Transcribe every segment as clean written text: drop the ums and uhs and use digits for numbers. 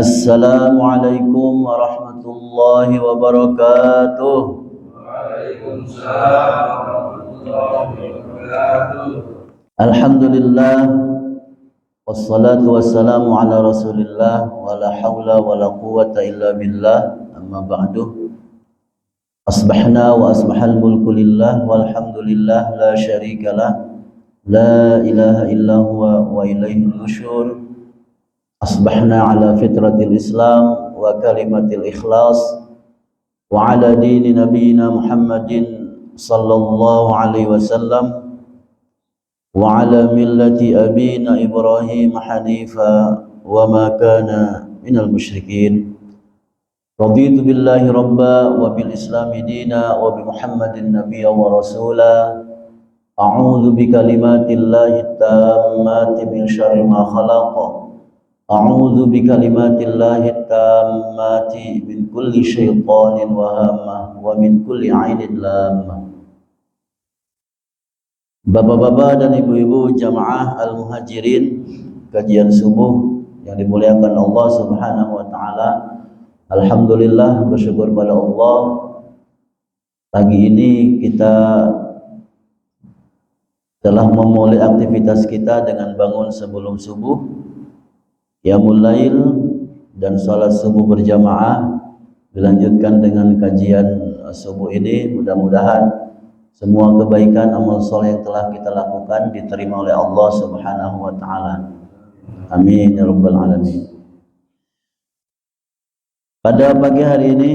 Assalamualaikum warahmatullahi wabarakatuh. Waalaikumsalam warahmatullahi wabarakatuh. Alhamdulillah, wassalatu wassalamu ala rasulillah, wa la hawla wa la quwwata illa billah, amma ba'du. Asbahna wa asbahal mulku lillah, walhamdulillah, la syarikalah, la ilaha illa huwa wa ilaihi nusyur. Asbahna ala fitratil islam wa kalimatil ikhlas wa ala dini nabiyina Muhammadin sallallahu alaihi wasallam wa ala millati abina Ibrahim hanifa wa ma kana minal musyrikin. Raditu billahi rabba wa bil islami dina wa bi Muhammadin nabiyya wa rasula. A'udzu bi kalimatillahi tammati min syarri ma khalaqa. A'udzu bi kalimatillahi tammati min kulli syaitanin wa hammah wa min kulli 'ainin lammah. Bapak-bapak dan ibu-ibu jamaah al-muhajirin kajian subuh yang dimuliakan Allah Subhanahu wa taala. Alhamdulillah, bersyukur pada Allah. Pagi ini kita telah memulai aktivitas kita dengan bangun sebelum subuh, qiyamul lail dan salat subuh berjamaah, dilanjutkan dengan kajian subuh ini. Mudah-mudahan semua kebaikan amal soleh yang telah kita lakukan diterima oleh Allah Subhanahu wa taala. Amin ya rabbal alamin. Pada pagi hari ini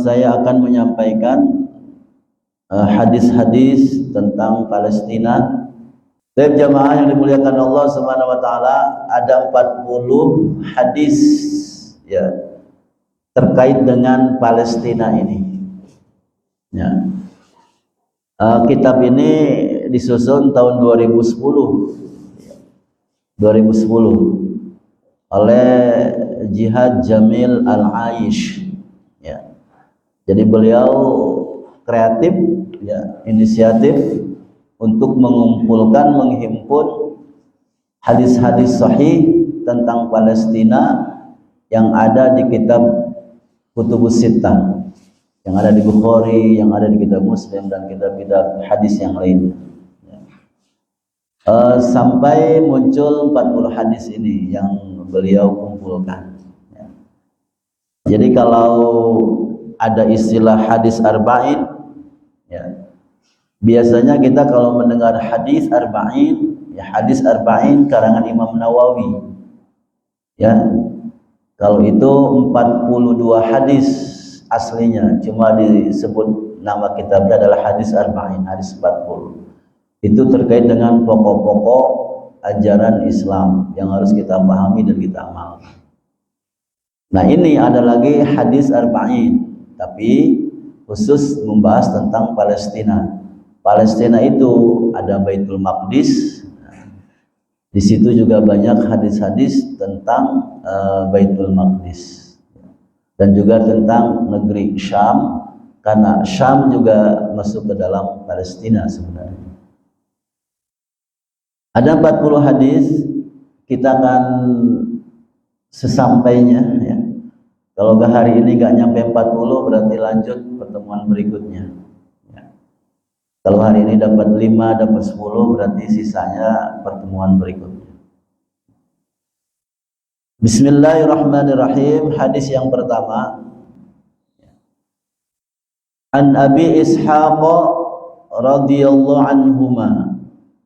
saya akan menyampaikan hadis-hadis tentang Palestina. Setiap jamaah yang dimuliakan Allah Subhanahu wa taala, ada 40 hadis ya terkait dengan Palestina ini. Ya. Kitab ini disusun tahun 2010 oleh Jihad Jamil Al-Aish. Ya. Jadi beliau kreatif, ya, inisiatif untuk mengumpulkan, menghimpun hadis-hadis sahih tentang Palestina yang ada di kitab Kutubus Sittah, yang ada di Bukhari, yang ada di kitab Muslim dan kitab-kitab hadis yang lainnya. Sampai muncul 40 hadis ini yang beliau kumpulkan. Jadi kalau ada istilah hadis arba'in, ya, biasanya kita kalau mendengar hadis arba'in, ya hadis arba'in karangan Imam Nawawi. Ya. Kalau itu 42 hadis aslinya, cuma disebut nama kitabnya adalah hadis arba'in, hadis 40. Itu terkait dengan pokok-pokok ajaran Islam yang harus kita pahami dan kita amalkan. Nah, ini ada lagi hadis arba'in, tapi khusus membahas tentang Palestina. Palestina itu ada Baitul Maqdis. Di situ juga banyak hadis-hadis tentang Baitul Maqdis dan juga tentang negeri Syam, karena Syam juga masuk ke dalam Palestina sebenarnya. Ada 40 hadis, kita akan sesampainya, ya. Kalau hari ini nggak nyampe 40, berarti lanjut pertemuan berikutnya. Kalau hari ini dapat 5, dapat 10, berarti sisanya pertemuan berikutnya. Bismillahirrahmanirrahim. Hadis yang pertama, An Abi Ishaq radhiyallahu anhuma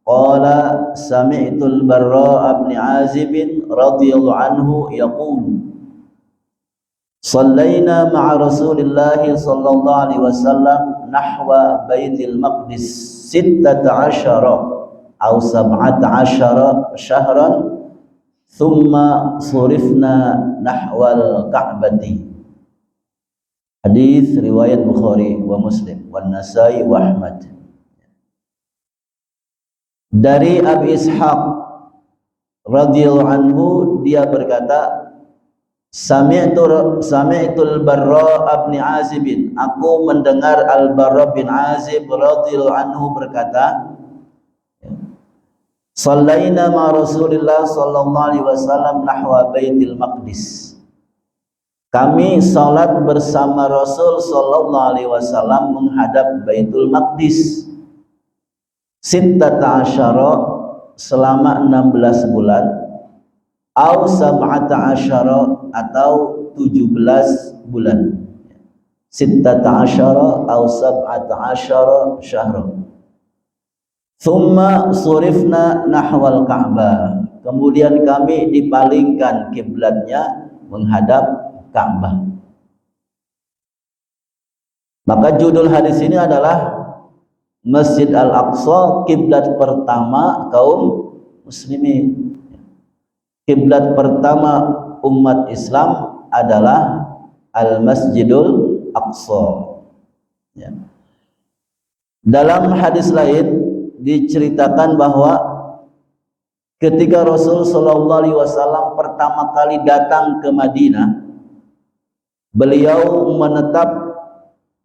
qala sami'tul Barra' bin Azib radhiyallahu anhu yaqulu Sallaina ma'a Rasulillah sallallahu alaihi wasallam nahwa Baitul Maqdis 16 atau 17 syahran thumma surifna nahwal Ka'bati. Hadis riwayat Bukhari wa Muslim wa Nasai wa Ahmad. Dari Abi Ishaq radhiyallahu anhu, dia berkata, Sami'tul Barra' bin Azib, aku mendengar Al-Barra' bin Azib radhiyallahu anhu berkata, Sallaina ma Rasulillah sallallahu alaihi wasallam nahwa Baitul Maqdis. Kami salat bersama Rasul sallallahu alaihi wasallam menghadap Baitul Maqdis. Sittata asyara, selama 16 bulan, au sab'ata asyara, atau 17 bulan. Sittata asyara au sab'ata asyara syahra. Thumma surifna nahwal Ka'bah. Kemudian kami dipalingkan kiblatnya menghadap Ka'bah. Maka judul hadis ini adalah Masjid Al-Aqsa, kiblat pertama kaum muslimin. Kiblat pertama umat Islam adalah Al-Masjidul Aqsa. Ya. Dalam hadis lain diceritakan bahwa ketika Rasul sallallahu alaihi wasallam pertama kali datang ke Madinah, beliau menetap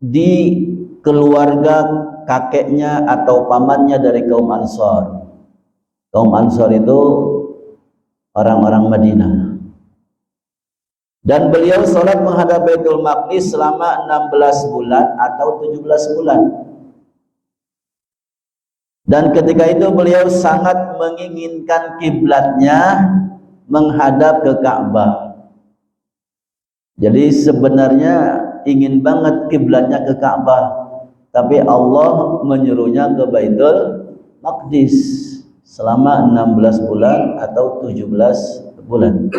di keluarga kakeknya atau pamannya dari kaum Ansor. Kaum Ansor itu orang-orang Madinah. Dan beliau sholat menghadap Baitul Maqdis selama 16 bulan atau 17 bulan. Dan ketika itu beliau sangat menginginkan kiblatnya menghadap ke Ka'bah. Jadi sebenarnya ingin banget kiblatnya ke Ka'bah, tapi Allah menyuruhnya ke Baitul Maqdis selama 16 bulan atau 17 bulan.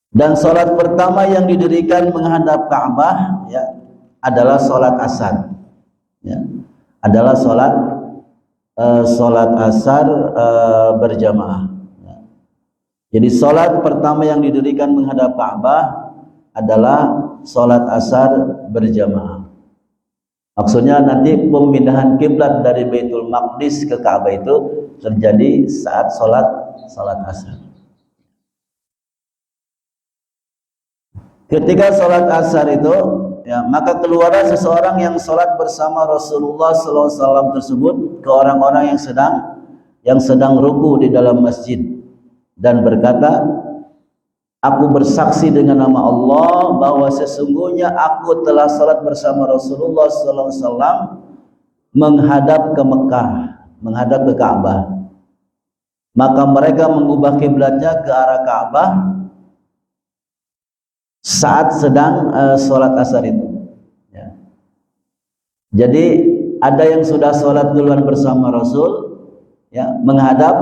Dan sholat pertama yang didirikan menghadap Ka'bah ya adalah sholat asar. Ya, adalah sholat asar berjamaah. Ya. Jadi sholat pertama yang didirikan menghadap Ka'bah adalah sholat asar berjamaah. Maksudnya nanti pemindahan kiblat dari Baitul Maqdis ke Ka'bah itu terjadi saat sholat asar. Ketika sholat asar itu, ya, maka keluarlah seseorang yang sholat bersama Rasulullah SAW tersebut ke orang-orang yang sedang ruku di dalam masjid dan berkata, aku bersaksi dengan nama Allah bahwa sesungguhnya aku telah sholat bersama Rasulullah SAW menghadap ke Mekah, menghadap ke Ka'bah. Maka mereka mengubah kiblatnya ke arah Ka'bah saat sedang sholat asar itu. Ya. Jadi ada yang sudah sholat duluan bersama Rasul, ya, menghadap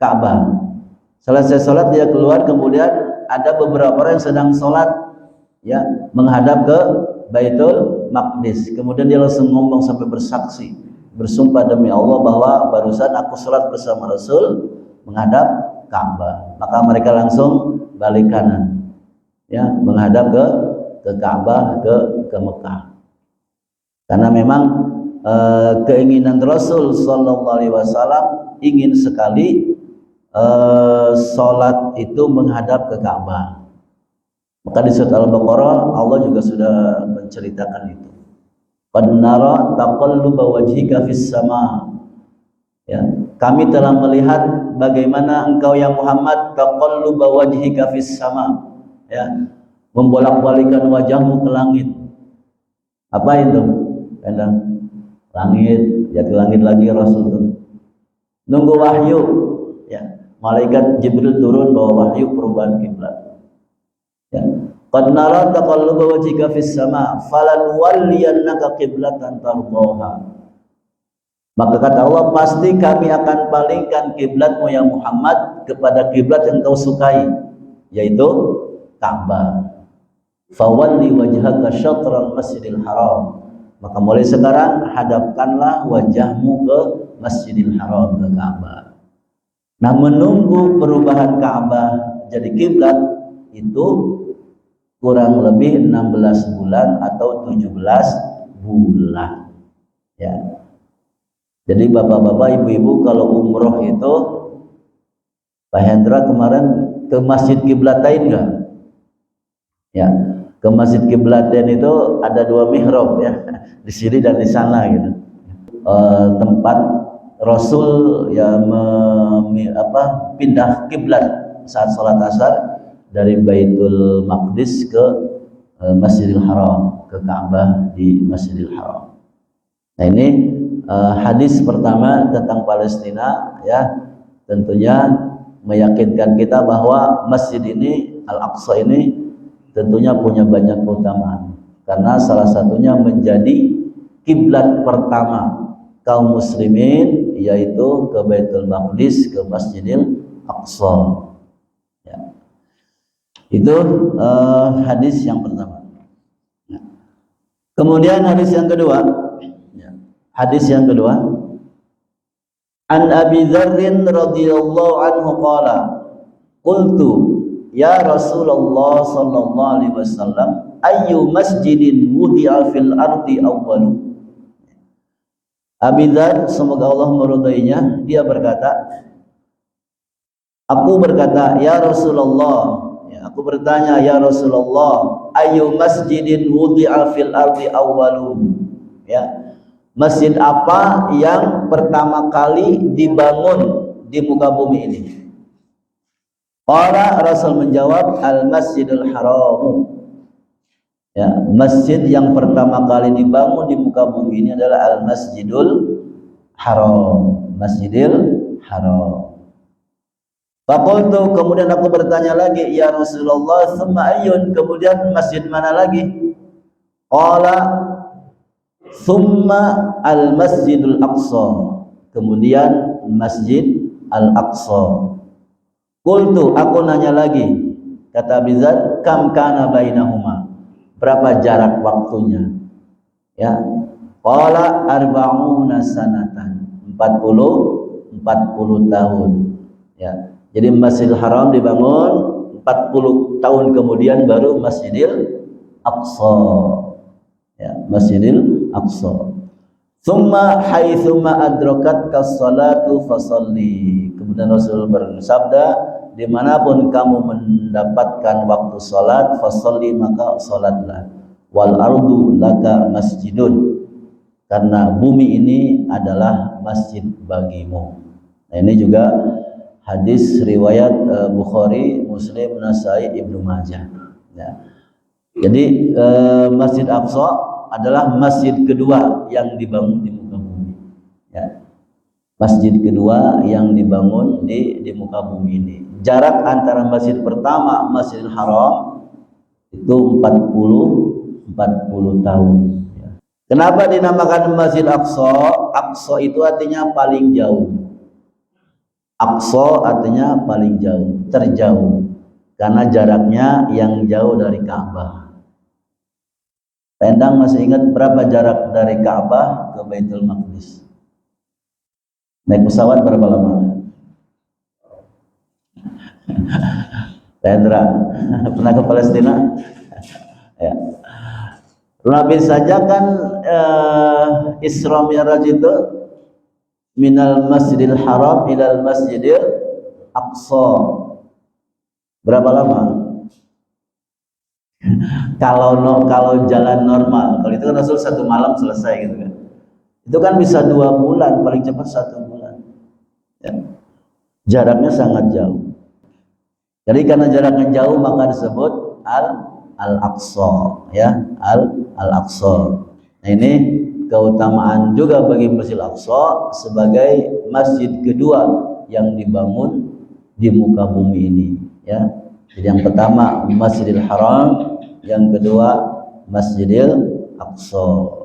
Ka'bah. Selesai sholat dia keluar, kemudian ada beberapa orang yang sedang sholat, ya, menghadap ke Baitul Maqdis. Kemudian dia langsung ngomong sampai bersaksi, bersumpah demi Allah bahwa barusan aku sholat bersama Rasul menghadap Ka'bah. Maka mereka langsung balik kanan, ya, menghadap ke Ka'bah, ke Mekah. Karena memang keinginan Rasul sallallahu alaihi wasallam ingin sekali salat itu menghadap ke Ka'bah. Maka di surat Al-Baqarah Allah juga sudah menceritakan itu. Qad nara taqalluba wajhika fis sama. Ya, kami telah melihat bagaimana engkau ya Muhammad taqalluba wajhika fis sama. Ya, membolak-balikan wajahmu ke langit. Apa itu? Kadang langit, ya ke langit lagi Rasul itu. Nunggu wahyu, ya. Malaikat Jibril turun bawa wahyu perubahan kiblat. Ya. Qad nara taqalluba wajhika fis sama, falanwalliyannaka qiblatan tardhaha. Maka kata Allah, pasti kami akan palingkan kiblatmu ya Muhammad kepada kiblat yang kau sukai, yaitu Ka'bah. Fawalli wajhaka syatral Masjidil Haram. Maka mulai sekarang hadapkanlah wajahmu ke Masjidil Haram, ke Ka'bah. Nah, menunggu perubahan Ka'bah jadi kiblat itu kurang lebih 16 bulan atau 17 bulan. Ya. Jadi bapak-bapak, ibu-ibu kalau umroh itu, Pak Hendra kemarin ke Masjid Kiblatain enggak? Ya, ke Masjid Kiblatain itu ada 2 mihrab, ya, di sini dan di sana gitu. Tempat Rasul ya pindah kiblat saat sholat asar dari Baitul Maqdis ke Masjidil Haram, ke Ka'bah di Masjidil Haram. Nah ini hadis pertama tentang Palestina ya, tentunya meyakinkan kita bahwa masjid ini Al-Aqsa ini tentunya punya banyak keutamaan, karena salah satunya menjadi kiblat pertama kaum muslimin, yaitu ke Baitul Maqdis, ke Masjidil Aqsa ya. Itu hadis yang pertama. Kemudian hadis yang kedua ya. Hadis yang kedua, an Abi Dzarrin radhiyallahu anhu qala qultu ya Rasulullah sallallahu alaihi wasallam ayyu masjidin wudi'a fil ardi awwalu. Abi Dzar, semoga Allah meridainya, dia berkata, aku berkata, ya Rasulullah, ya, aku bertanya, ya Rasulullah, ayu masjidin wudi'a fil ardi awwalu, ya, masjid apa yang pertama kali dibangun di muka bumi ini? Qala, Rasul menjawab, al masjidul haram. Ya, masjid yang pertama kali dibangun di muka bumi ini adalah Al-Masjidul Haram, Masjidil Haram. Faqultu, kemudian aku bertanya lagi, ya Rasulullah, tsumma ayyun, kemudian masjid mana lagi? Qala tsumma Al-Masjidul Aqsa, kemudian Masjid Al-Aqsa. Qultu, aku nanya lagi, kata Abi Dzar, kam kana bainahuma, berapa jarak waktunya? Ya, qala arba'una sanatan, 40 tahun. Ya, jadi Masjidil Haram dibangun 40 tahun kemudian baru Masjidil Aqsa. Ya, Masjidil Aqsa. Tsumma haitsuma adrakatka as-salatu fasalli. Kemudian Rasul bersabda, dimanapun kamu mendapatkan waktu salat, fasalli, maka salatlah. Wal ardu laka masjidun, karena bumi ini adalah masjid bagimu. Nah, ini juga hadis riwayat Bukhari, Muslim, Nasai, Ibnu Majah. Ya. Jadi Masjid Aqsa adalah masjid kedua yang dibangun di muka bumi. Ya. Masjid kedua yang dibangun di muka bumi ini. Jarak antara masjid pertama, Masjidil Haram, itu 40 tahun. Ya. Kenapa dinamakan Masjid Aqsa? Aqsa itu artinya paling jauh. Aqsa artinya paling jauh, terjauh, karena jaraknya yang jauh dari Ka'bah. Pendang masih ingat berapa jarak dari Ka'bah ke Baitul Maqdis? Naik pesawat berapa lama? Rendra, pernah ke Palestina? Ya. Nabi saja kan Isra Mi'raj itu minal Masjidil Haram ilal Masjidil Aqsa. Berapa lama? Kalau jalan normal, kalau itu kan Rasul 1 malam selesai gitu kan. Itu kan bisa 2 bulan, paling cepat 1 bulan. Ya. Jaraknya sangat jauh. Jadi karena jaraknya jauh maka disebut Al-Aqsa, ya, Al-Aqsa. Nah, ini keutamaan juga bagi Masjid Al-Aqsa sebagai masjid kedua yang dibangun di muka bumi ini, ya. Jadi yang pertama Masjidil Haram, yang kedua Masjidil Aqsa.